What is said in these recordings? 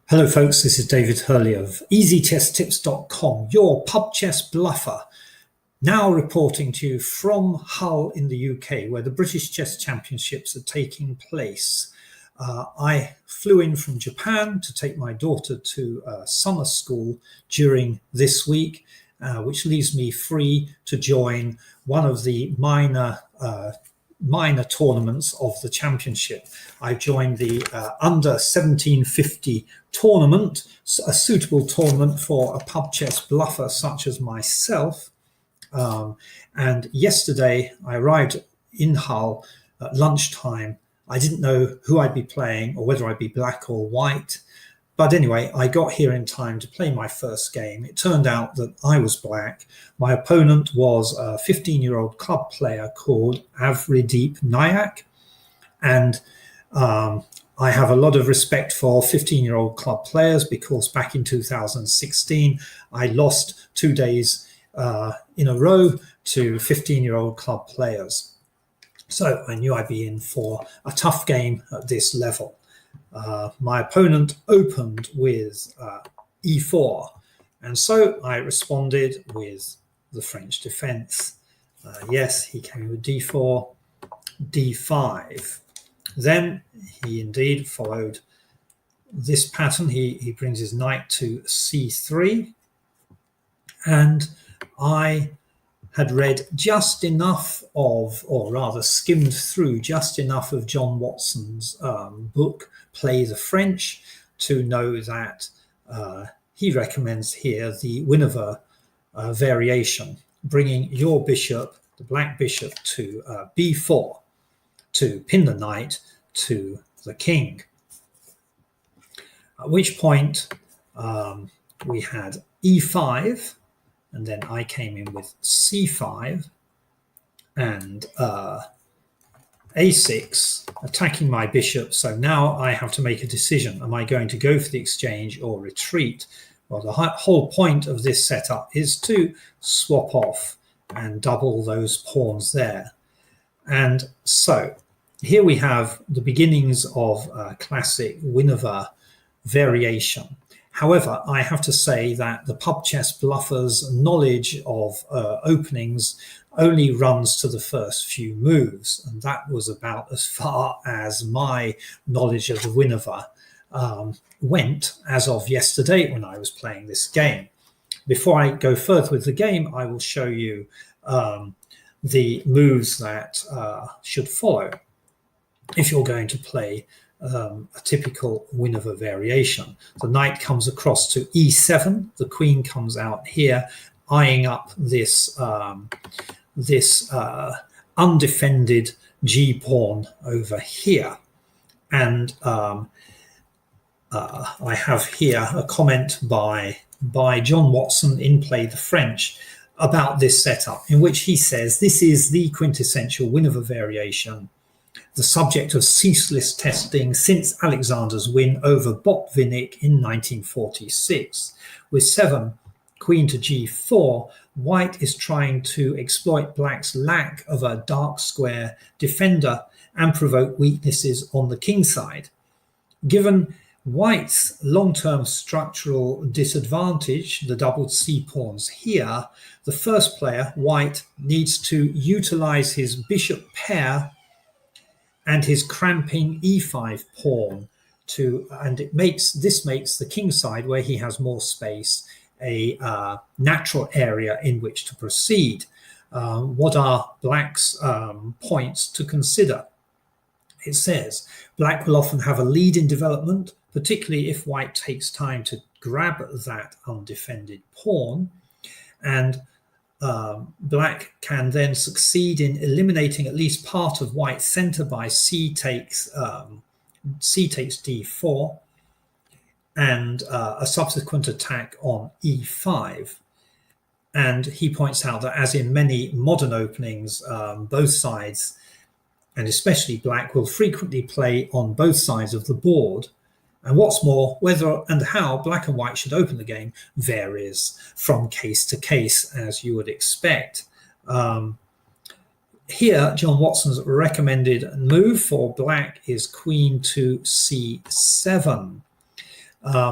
Hello folks, this is David Hurley of EasyChessTips.com, your pub chess bluffer, now reporting to you from Hull in the UK, where the British Chess Championships are taking place. I flew in from Japan to take my daughter to summer school during this week, which leaves me free to join one of the minor tournaments of the championship. I joined the under 1750 tournament, a suitable tournament for a pub chess bluffer such as myself. And yesterday I arrived in Hull at lunchtime. I didn't know who I'd be playing or whether I'd be black or white. But anyway, I got here in time to play my first game. It turned out that I was black. My opponent was a 15-year-old club player called Avrideep Nayak. And I have a lot of respect for 15-year-old club players because back in 2016, I lost 2 days in a row to 15-year-old club players. So I knew I'd be in for a tough game at this level. My opponent opened with e4, and so I responded with the French defense. Yes, he came with d4, d5. Then he indeed followed this pattern. He brings his knight to c3, and I had read just enough of, or rather skimmed through just enough of John Watson's book, Play the French, to know that he recommends here the Winawer variation, bringing your bishop, the black bishop, to b4 to pin the knight to the king. At which point we had e5, and then I came in with c5 and a6, attacking my bishop. So now I have to make a decision. Am I going to go for the exchange or retreat? Well, the whole point of this setup is to swap off and double those pawns there. And so here we have the beginnings of classic Winawer variation. However, I have to say that the pub chess bluffer's knowledge of openings only runs to the first few moves, and that was about as far as my knowledge of the Winawer went as of yesterday when I was playing this game. Before I go further with the game, I will show you the moves that should follow if you're going to play a typical Winawer variation. The knight comes across to e7, the queen comes out here, eyeing up this undefended g pawn over here. And I have here a comment by John Watson in Play the French about this setup, in which he says this is the quintessential Winawer variation, the subject of ceaseless testing since Alexander's win over Botvinnik in 1946. With 7, queen to g4, white is trying to exploit black's lack of a dark square defender and provoke weaknesses on the king side. Given white's long-term structural disadvantage, the doubled c-pawns here, the first player, white, needs to utilize his bishop pair and his cramping e5 pawn this makes the king side, where he has more space, a natural area in which to proceed. What are black's points to consider? It says black will often have a lead in development, particularly if white takes time to grab that undefended pawn, and black can then succeed in eliminating at least part of white's center by c takes d4 and a subsequent attack on e5. And he points out that, as in many modern openings, both sides, and especially black, will frequently play on both sides of the board. And what's more, whether and how black and white should open the game varies from case to case, as you would expect. Here, John Watson's recommended move for black is queen to c7.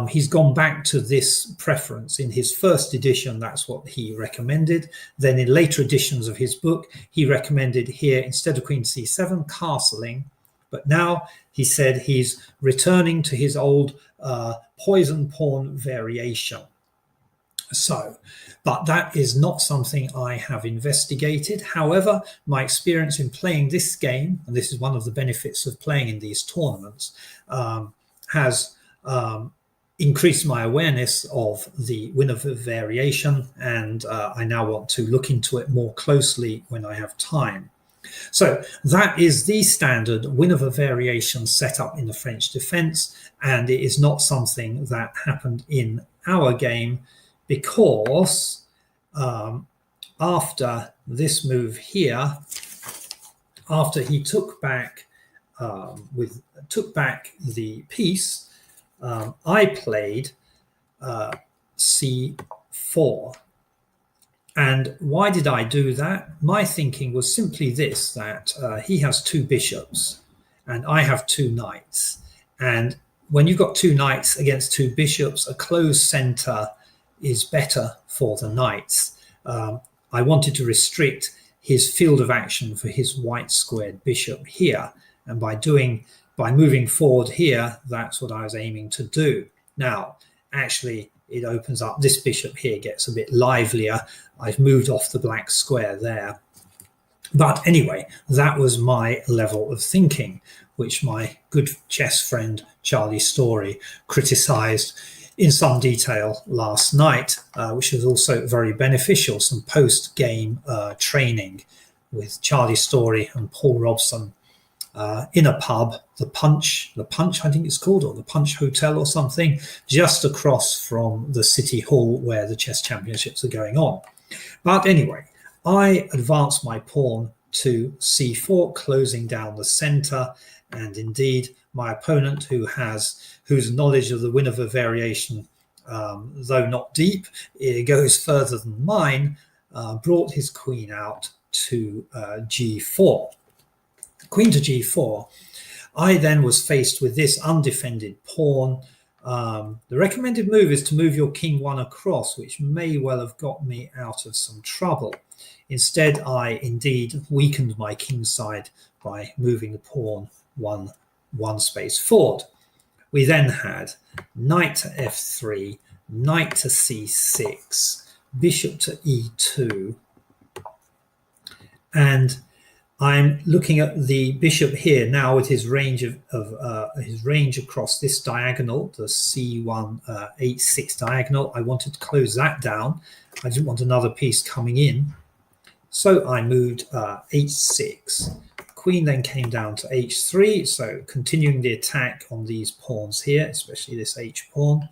He's gone back to this preference. In his first edition, that's what he recommended. Then in later editions of his book, he recommended here, instead of queen c7, castling. But now he said he's returning to his old poison pawn variation. So, but that is not something I have investigated. However, my experience in playing this game, and this is one of the benefits of playing in these tournaments, has increased my awareness of the Winawer variation, and I now want to look into it more closely when I have time. So that is the standard Winawer variation set up in the French defense, and it is not something that happened in our game, because after this move here, after he took back the piece, I played c4. And why did I do that? My thinking was simply this, that he has two bishops and I have two knights. And when you've got two knights against two bishops, a closed center is better for the knights. I wanted to restrict his field of action for his white squared bishop here. And by moving forward here, that's what I was aiming to do. Now, actually, it opens up, this bishop here gets a bit livelier. I've moved off the black square there. But anyway, that was my level of thinking, which my good chess friend Charlie Story criticized in some detail last night, which was also very beneficial, some post-game training with Charlie Story and Paul Robson in a pub, the Punch I think it's called, or the Punch Hotel or something, just across from the City Hall where the chess championships are going on. But anyway, I advanced my pawn to c4, closing down the center, and indeed my opponent, whose knowledge of the Winawer variation, though not deep, it goes further than mine, brought his queen out to g4. Queen to g4. I then was faced with this undefended pawn. The recommended move is to move your king one across, which may well have got me out of some trouble. Instead, I indeed weakened my king side by moving the pawn one space forward. We then had knight to f3, knight to c6, bishop to e2, and I'm looking at the bishop here now with his range his range across this diagonal, the c1 h6 diagonal. I wanted to close that down. I didn't want another piece coming in, so I moved h6. Queen then came down to h3, so continuing the attack on these pawns here, especially this h pawn.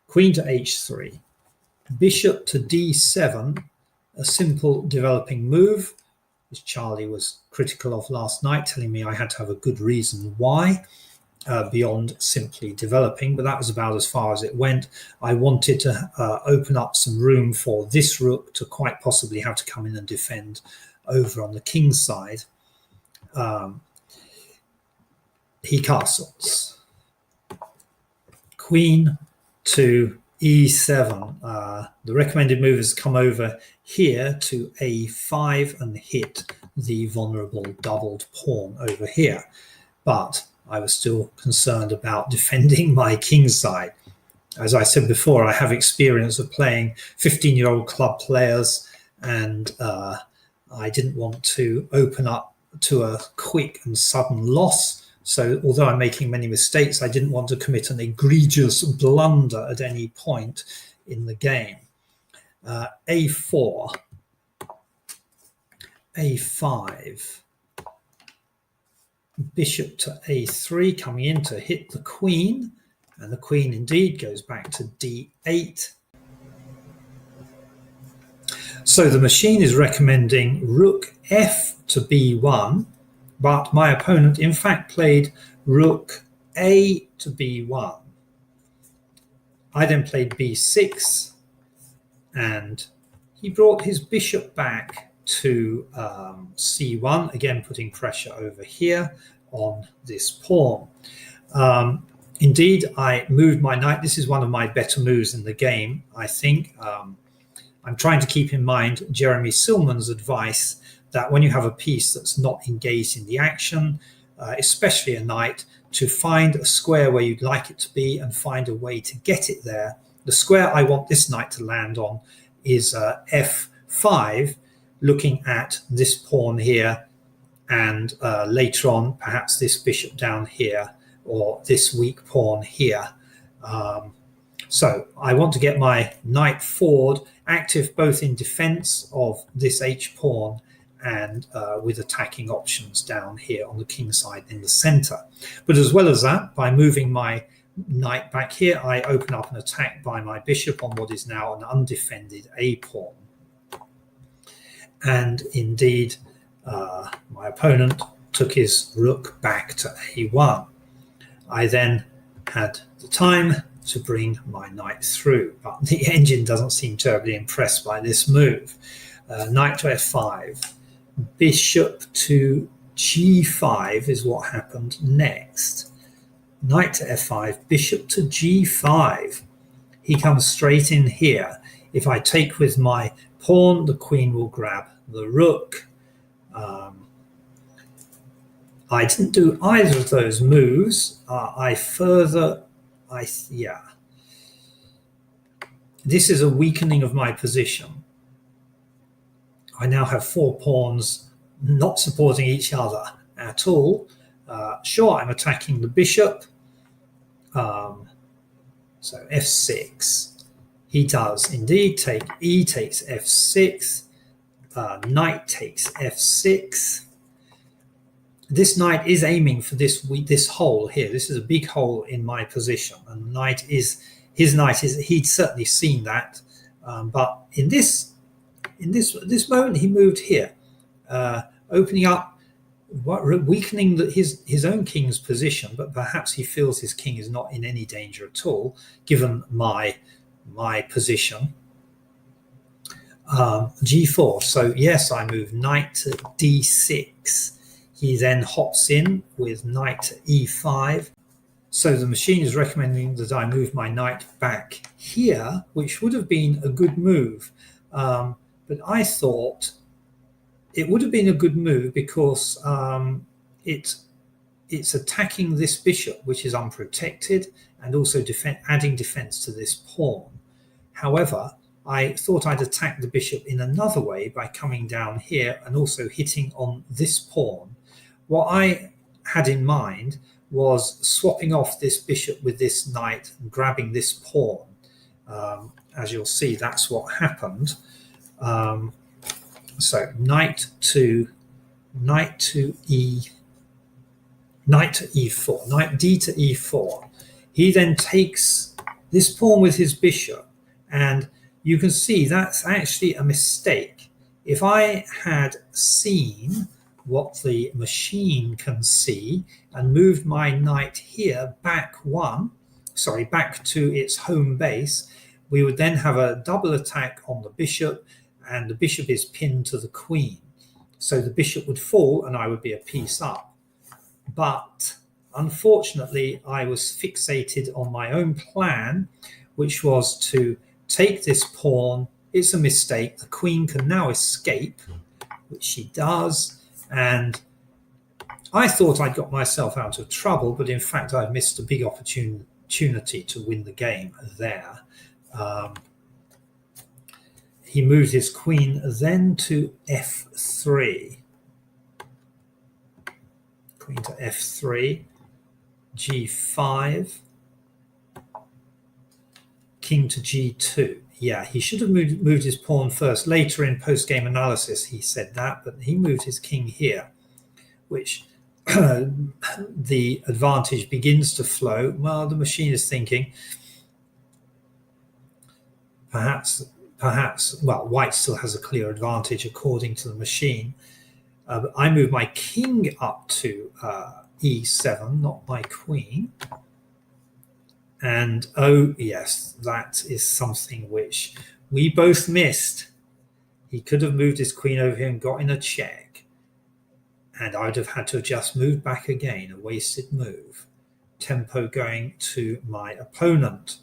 Queen to h3, bishop to d7, a simple developing move, which Charlie was critical of last night, telling me I had to have a good reason why, beyond simply developing, but that was about as far as it went. I wanted to open up some room for this rook to quite possibly have to come in and defend over on the king side. He castles. Queen to e7. The recommended move has come over here to a5 and hit the vulnerable doubled pawn over here. But I was still concerned about defending my king side. As I said before, I have experience of playing 15-year-old club players, and I didn't want to open up to a quick and sudden loss. So although I'm making many mistakes, I didn't want to commit an egregious blunder at any point in the game. A4, A5, bishop to A3, coming in to hit the queen, and the queen indeed goes back to D8. So the machine is recommending rook F to B1, but my opponent in fact played rook A to B1. I then played B6, and he brought his bishop back to C1, again putting pressure over here on this pawn. Indeed, I moved my knight. This is one of my better moves in the game, I think. I'm trying to keep in mind Jeremy Silman's advice that when you have a piece that's not engaged in the action, especially a knight, to find a square where you'd like it to be and find a way to get it there. The square I want this knight to land on is f5, looking at this pawn here, and later on perhaps this bishop down here, or this weak pawn here. So I want to get my knight forward, active both in defense of this h-pawn and with attacking options down here on the king side in the center. But as well as that, by moving my knight back here, I open up an attack by my bishop on what is now an undefended a-pawn. And indeed, my opponent took his rook back to a1. I then had the time to bring my knight through, but the engine doesn't seem terribly impressed by this move. Knight to f5, bishop to g5 is what happened next. Knight to f5, bishop to g5. He comes straight in here. If I take with my pawn, the queen will grab the rook. I didn't do either of those moves. This is a weakening of my position. I now have 4 pawns not supporting each other at all. Sure, I'm attacking the bishop. So f6. He does indeed take e, takes f6. Knight takes f6. This knight is aiming for this hole here. This is a big hole in my position, and he'd certainly seen that. But in this moment, he moved here, opening up, weakening his own king's position. But perhaps he feels his king is not in any danger at all, given my position. g4. So yes, I move knight to d6. He then hops in with knight to e5. So the machine is recommending that I move my knight back here, which would have been a good move. But I thought it would have been a good move because it's attacking this bishop, which is unprotected, and also adding defense to this pawn. However, I thought I'd attack the bishop in another way by coming down here and also hitting on this pawn. What I had in mind was swapping off this bishop with this knight and grabbing this pawn. As you'll see, that's what happened. So knight to e4, knight d to e4. He then takes this pawn with his bishop, and you can see that's actually a mistake. If I had seen what the machine can see and moved my knight here back to its home base, we would then have a double attack on the bishop, and the bishop is pinned to the queen. So the bishop would fall and I would be a piece up. But unfortunately, I was fixated on my own plan, which was to take this pawn. It's a mistake. The queen can now escape, which she does. And I thought I'd got myself out of trouble, but in fact, I missed a big opportunity to win the game there. He moved his queen then to f3. Queen to f3, g5, king to g2. Yeah, he should have moved his pawn first. Later in post-game analysis, he said that, but he moved his king here, which the advantage begins to flow. Well, the machine is thinking, perhaps, well, white still has a clear advantage according to the machine. But I move my king up to e7, not my queen. And oh yes, that is something which we both missed. He could have moved his queen over here and got in a check, and I'd have had to have just moved back again, a wasted move. tempo going to my opponent.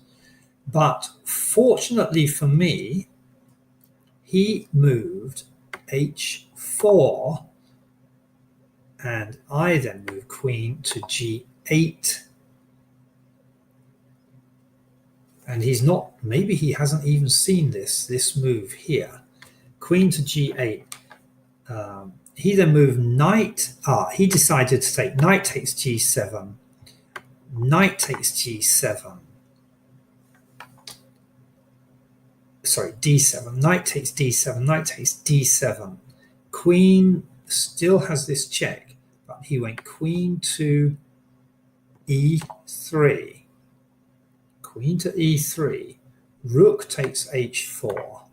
But fortunately for me, he moved h4, and I then moved queen to g8. And he's not, maybe he hasn't even seen this move here. Queen to g8. He then moved knight. He decided to take knight takes g7. Knight takes g7. Sorry, d7. Knight takes d7. Knight takes d7. Queen still has this check, but he went queen to e3. Queen to e3. Rook takes h4.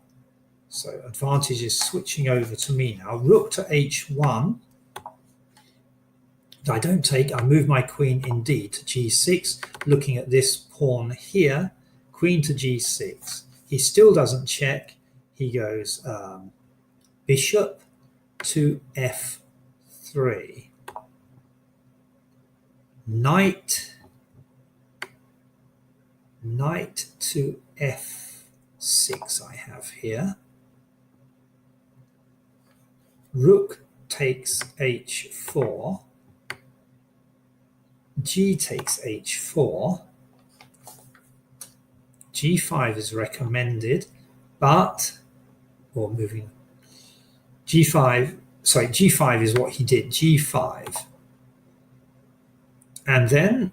So advantage is switching over to me now. Rook to h1. I don't take. I move my queen indeed to g6. Looking at this pawn here. Queen to g6. He still doesn't check. He goes bishop to f3. Knight to f6 I have here. Rook takes h4. G takes h4. G5 is recommended, but, or moving, G5 is what he did, G5. And then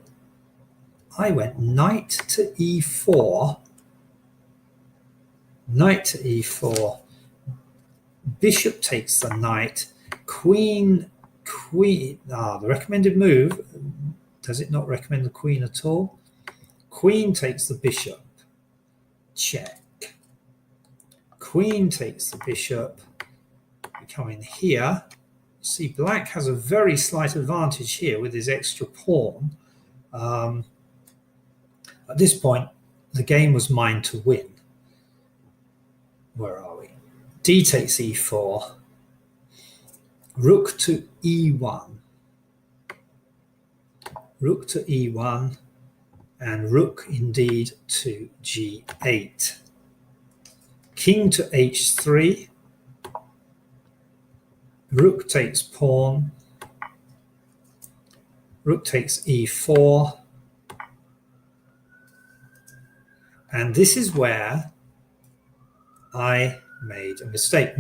I went knight to e4, knight to e4, bishop takes the knight, queen, the recommended move, does it not recommend the queen at all? Queen takes the bishop, check. Queen takes the bishop, we come in here. See, black has a very slight advantage here with his extra pawn. At this point, the game was mine to win. Where are we? D takes e4. Rook to e1. Rook to e1. And rook indeed to g8. King to h3. Rook takes pawn. Rook takes e4. And this is where I made a mistake.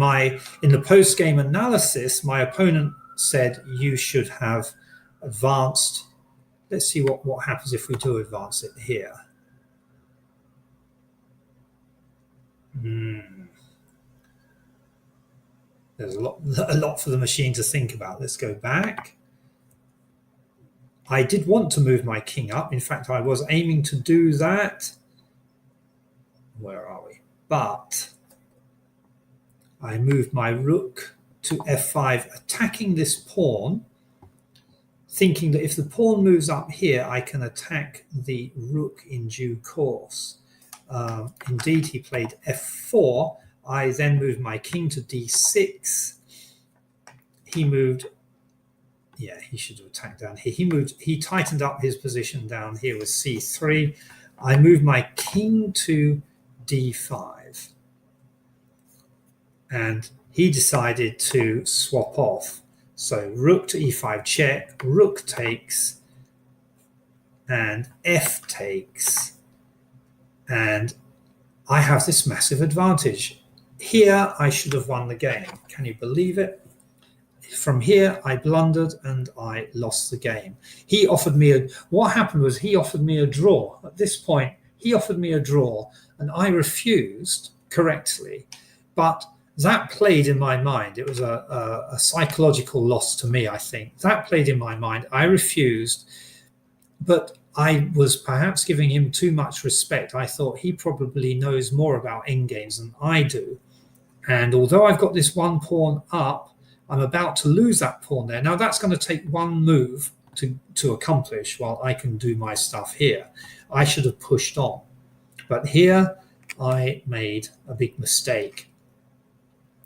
In the post-game analysis, my opponent said you should have advanced. Let's see what happens if we do advance it here. There's a lot for the machine to think about. Let's go back. I did want to move my king up. In fact, I was aiming to do that. Where are we? But I moved my rook to f5, attacking this pawn, thinking that if the pawn moves up here, I can attack the rook in due course. Indeed, he played f4. I then moved my king to d6. He moved, yeah, he should have attacked down here. He tightened up his position down here with c3. I moved my king to d5. And he decided to swap off. So rook to e5 check, rook takes, and f takes. And I have this massive advantage. Here, I should have won the game. Can you believe it? From here, I blundered and I lost the game. He offered me what happened was he offered me a draw. At this point, he offered me a draw and I refused correctly. But that played in my mind. It was a psychological loss to me, I think. That played in my mind. I refused, but I was perhaps giving him too much respect. I thought he probably knows more about endgames than I do. And although I've got this one pawn up, I'm about to lose that pawn there. Now that's going to take one move to accomplish while I can do my stuff here. I should have pushed on. But here I made a big mistake.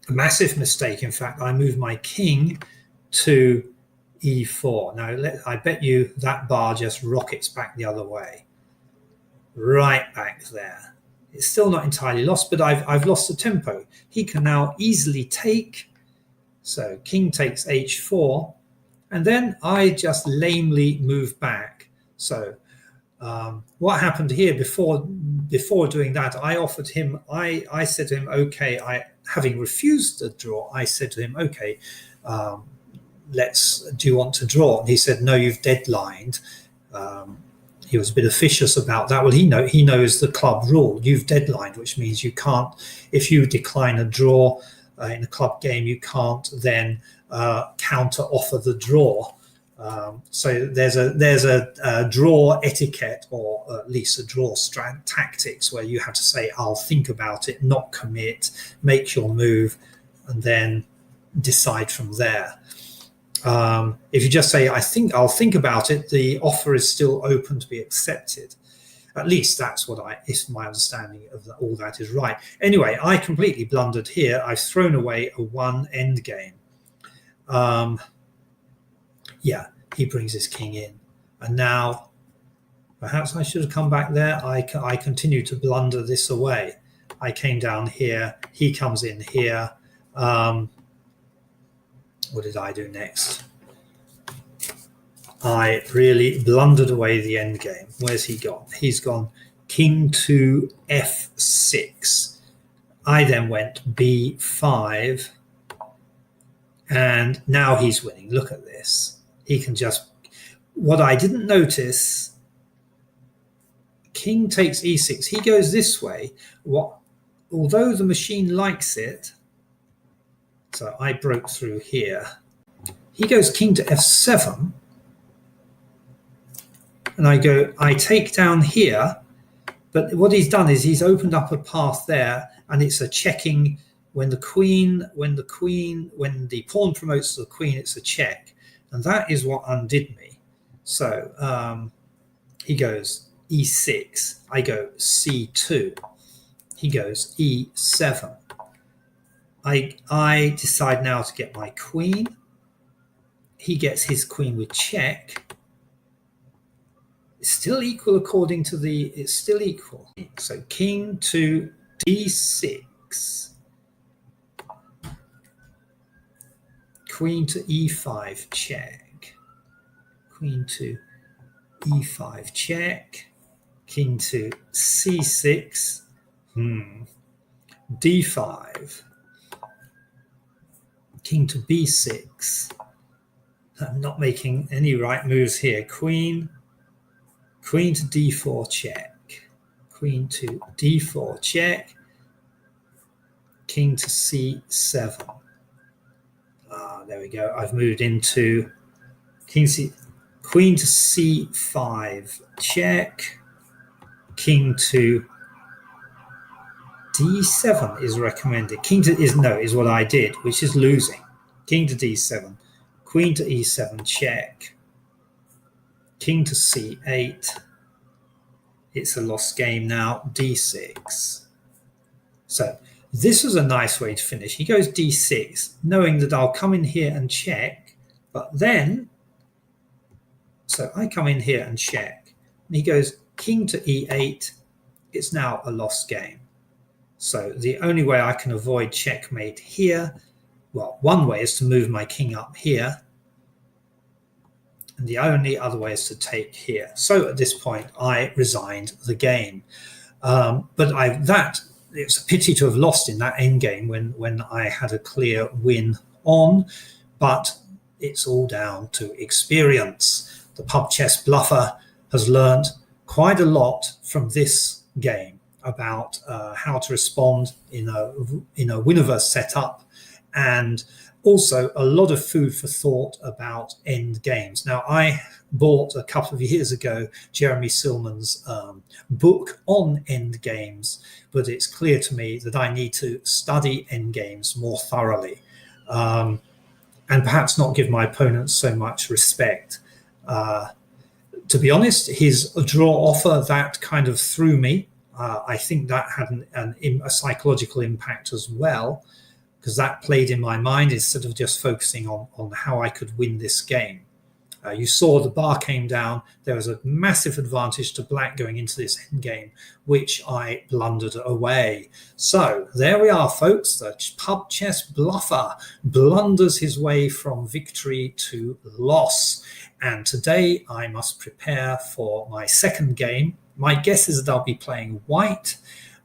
A massive mistake, in fact. I moved my king to e4. Now, I bet you that bar just rockets back the other way. Right back there. It's still not entirely lost, but I've lost the tempo. He can now easily take. So king takes h4. And then I just lamely move back. So what happened here before doing that, I offered him, I said to him, okay, having refused the draw, I said to him, okay, do you want to draw? And he said, no, you've deadlined. He was a bit officious about that. Well, he knows the club rule. You've deadlined, which means you can't, if you decline a draw in a club game, you can't then counter offer the draw. So there's a draw etiquette, or at least a draw tactics, where you have to say, I'll think about it, not commit, make your move, and then decide from there. If you just say, I'll think about it, the offer is still open to be accepted. At least that's if my understanding of all that is right. Anyway, I completely blundered here. I've thrown away a one end game. Yeah, he brings his king in. And now, perhaps I should have come back there. I continue to blunder this away. I came down here. He comes in here. What did I do next? I really blundered away the end game. Where's he gone? He's gone king to f6. I then went b5. And now he's winning. Look at this. He can just... What I didn't notice, king takes e6. He goes this way. Although the machine likes it, so I broke through here. He goes king to f7. And I take down here. But what he's done is he's opened up a path there, and it's a checking. When the pawn promotes to the queen, it's a check. And that is what undid me. So he goes e6. I go c2. He goes e7. I decide now to get my queen. He gets his queen with check. It's still equal according to it's still equal. So king to d6. Queen to e5 check. Queen to e5 check. King to c6. d5. King to b6. I'm not making any right moves here. Queen to d4 check. Queen to d4 check. King to c7. There we go. I've moved into queen to c5 check. King to d7 is recommended. Is what I did, which is losing. King to d7. Queen to e7 check. King to c8. It's a lost game now. d6. So this was a nice way to finish. He goes d6, knowing that I'll come in here and check, but then, so I come in here and check, and he goes king to e8. It's now a lost game. So the only way I can avoid checkmate here, well, one way is to move my king up here, and the only other way is to take here. So at this point, I resigned the game. It's a pity to have lost in that endgame when I had a clear win on, but it's all down to experience. The pub chess bluffer has learned quite a lot from this game about how to respond in a Winiverse setup, and also a lot of food for thought about end games. Now, I bought a couple of years ago Jeremy Silman's book on end games, but it's clear to me that I need to study end games more thoroughly, and perhaps not give my opponents so much respect. To be honest, his draw offer, that kind of threw me. I think that had a psychological impact as well, because that played in my mind instead of just focusing on how I could win this game. You saw the bar came down. There was a massive advantage to black going into this endgame, which I blundered away. So there we are, folks. The pub chess bluffer blunders his way from victory to loss. And today I must prepare for my second game. My guess is that I'll be playing white,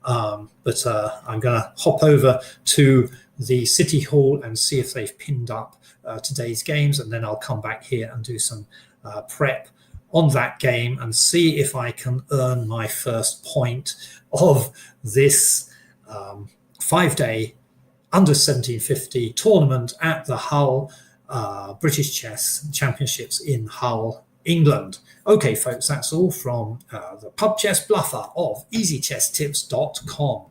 but I'm going to hop over to the City Hall and see if they've pinned up today's games, and then I'll come back here and do some prep on that game and see if I can earn my first point of this 5-day under 1750 tournament at the Hull British Chess Championships in Hull, England. Okay, folks, that's all from the Pub Chess Bluffer of easychesstips.com.